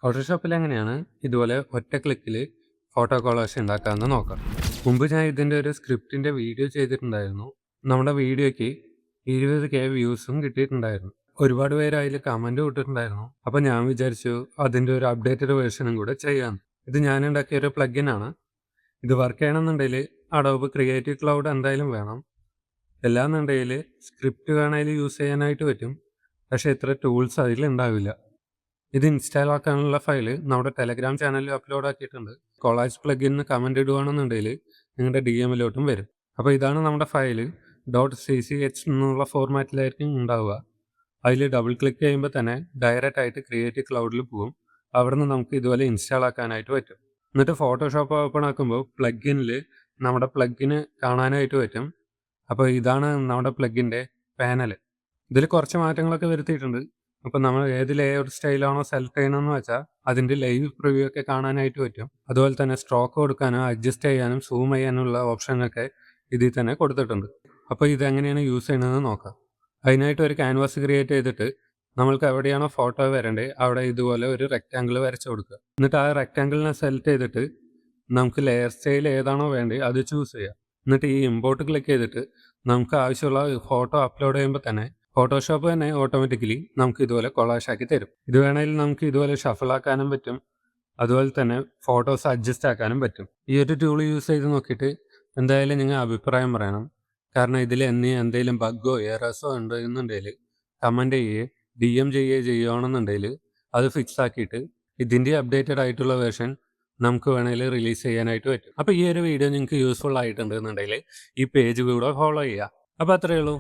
ഫോട്ടോഷോപ്പിൽ എങ്ങനെയാണ് ഇതുപോലെ ഒറ്റ ക്ലിക്കിൽ ഫോട്ടോ കൊളാഷ് ഉണ്ടാക്കാമെന്ന് നോക്കാം. മുമ്പ് ഞാൻ ഇതിൻ്റെ ഒരു സ്ക്രിപ്റ്റിൻ്റെ വീഡിയോ ചെയ്തിട്ടുണ്ടായിരുന്നു. നമ്മുടെ വീഡിയോയ്ക്ക് 20K വ്യൂസും കിട്ടിയിട്ടുണ്ടായിരുന്നു. ഒരുപാട് പേര് അതിൽ കമൻറ്റ് ഇട്ടിട്ടുണ്ടായിരുന്നു. അപ്പോൾ ഞാൻ വിചാരിച്ചു അതിൻ്റെ ഒരു അപ്ഡേറ്റഡ് വേർഷനും കൂടെ ചെയ്യാം. ഇത് ഞാൻ ഉണ്ടാക്കിയ ഒരു പ്ലഗിൻ ആണ്. ഇത് വർക്ക് ചെയ്യണമെന്നുണ്ടെങ്കിൽ അഡോബ് ക്രിയേറ്റീവ് ക്ലൗഡ് എന്തായാലും വേണം. എല്ലാന്നുണ്ടെങ്കിൽ സ്ക്രിപ്റ്റ് വേണമെങ്കിൽ യൂസ് ചെയ്യാനായിട്ട് പറ്റും. പക്ഷേ ഇത്ര ടൂൾസ് അതിൽ ഉണ്ടാവില്ല. ഇത് ഇൻസ്റ്റാൾ ആക്കാനുള്ള ഫയൽ നമ്മുടെ ടെലഗ്രാം ചാനലിൽ അപ്ലോഡ് ആക്കിയിട്ടുണ്ട്. കൊളാജ് പ്ലഗിന് കമൻറ്റ് ഇടുകയാണെന്നുണ്ടെങ്കിൽ നിങ്ങളുടെ DM-ലോട്ടും വരും. അപ്പോൾ ഇതാണ് നമ്മുടെ ഫയൽ. .cch എന്നുള്ള ഫോർമാറ്റിലായിരിക്കും ഉണ്ടാവുക. അതിൽ ഡബിൾ ക്ലിക്ക് ചെയ്യുമ്പോൾ തന്നെ ഡയറക്റ്റ് ആയിട്ട് ക്രിയേറ്റീവ് ക്ലൗഡിൽ പോകും. അവിടെ നിന്ന് നമുക്ക് ഇതുപോലെ ഇൻസ്റ്റാൾ ആക്കാനായിട്ട് പറ്റും. എന്നിട്ട് ഫോട്ടോഷോപ്പ് ഓപ്പൺ ആക്കുമ്പോൾ പ്ലഗിനിൽ നമ്മുടെ പ്ലഗിന് കാണാനായിട്ട് പറ്റും. അപ്പോൾ ഇതാണ് നമ്മുടെ പ്ലഗിൻ്റെ പാനൽ. ഇതിൽ കുറച്ച് മാറ്റങ്ങളൊക്കെ വരുത്തിയിട്ടുണ്ട്. അപ്പോൾ നമ്മൾ ഏത് ലേഔട്ട് സ്റ്റൈലാണോ സെലക്ട് ചെയ്യണമെന്ന് വെച്ചാൽ അതിൻ്റെ ലൈവ് പ്രിവ്യൂ ഒക്കെ കാണാനായിട്ട് പറ്റും. അതുപോലെ തന്നെ സ്ട്രോക്ക് കൊടുക്കാനും അഡ്ജസ്റ്റ് ചെയ്യാനും സൂം ചെയ്യാനുള്ള ഓപ്ഷനൊക്കെ ഇതിൽ തന്നെ കൊടുത്തിട്ടുണ്ട്. അപ്പോൾ ഇതെങ്ങനെയാണ് യൂസ് ചെയ്യണമെന്ന് നോക്കാം. അതിനായിട്ട് ഒരു ക്യാൻവാസ് ക്രിയേറ്റ് ചെയ്തിട്ട് നമ്മൾക്ക് എവിടെയാണോ ഫോട്ടോ വരേണ്ടത് അവിടെ ഇതുപോലെ ഒരു റെക്റ്റാങ്കിൾ വരച്ച് കൊടുക്കുക. എന്നിട്ട് ആ റെക്റ്റാങ്കിളിനെ സെലക്ട് ചെയ്തിട്ട് നമുക്ക് ലെയർ സ്റ്റൈൽ ഏതാണോ വേണ്ടത് അത് ചൂസ് ചെയ്യുക. എന്നിട്ട് ഈ ഇമ്പോർട്ട് ക്ലിക്ക് ചെയ്തിട്ട് നമുക്ക് ആവശ്യമുള്ള ഫോട്ടോ അപ്ലോഡ് ചെയ്യുമ്പോൾ തന്നെ ഫോട്ടോഷോപ്പ് തന്നെ ഓട്ടോമാറ്റിക്കലി നമുക്ക് ഇതുപോലെ കൊളാഷ് ആക്കി തരും. ഇത് വേണമെങ്കിൽ നമുക്ക് ഇതുപോലെ ഷഫിൾ ആക്കാനും പറ്റും. അതുപോലെ തന്നെ ഫോട്ടോസ് അഡ്ജസ്റ്റ് ആക്കാനും പറ്റും. ഈ ഒരു ടൂൾ യൂസ് ചെയ്ത് നോക്കിയിട്ട് എന്തായാലും നിങ്ങൾ അഭിപ്രായം പറയണം. കാരണം ഇതിൽ എന്തെങ്കിലും ബഗ്ഗോ എറേഴ്സോ ഉണ്ടെന്നുണ്ടെങ്കിൽ കമൻറ്റ് ചെയ്യുകയോ DM ചെയ്യുകയാണെന്നുണ്ടെങ്കിൽ അത് ഫിക്സ് ആക്കിയിട്ട് ഇതിൻ്റെ അപ്ഡേറ്റഡ് ആയിട്ടുള്ള വേർഷൻ നമുക്ക് വേണമെങ്കിൽ റിലീസ് ചെയ്യാനായിട്ട് പറ്റും. അപ്പോൾ ഈ ഒരു വീഡിയോ നിങ്ങൾക്ക് യൂസ്ഫുൾ ആയിട്ടുണ്ടെന്നുണ്ടെങ്കിൽ ഈ പേജ് കൂടെ ഫോളോ ചെയ്യുക. അപ്പോൾ അത്രയേ ഉള്ളൂ.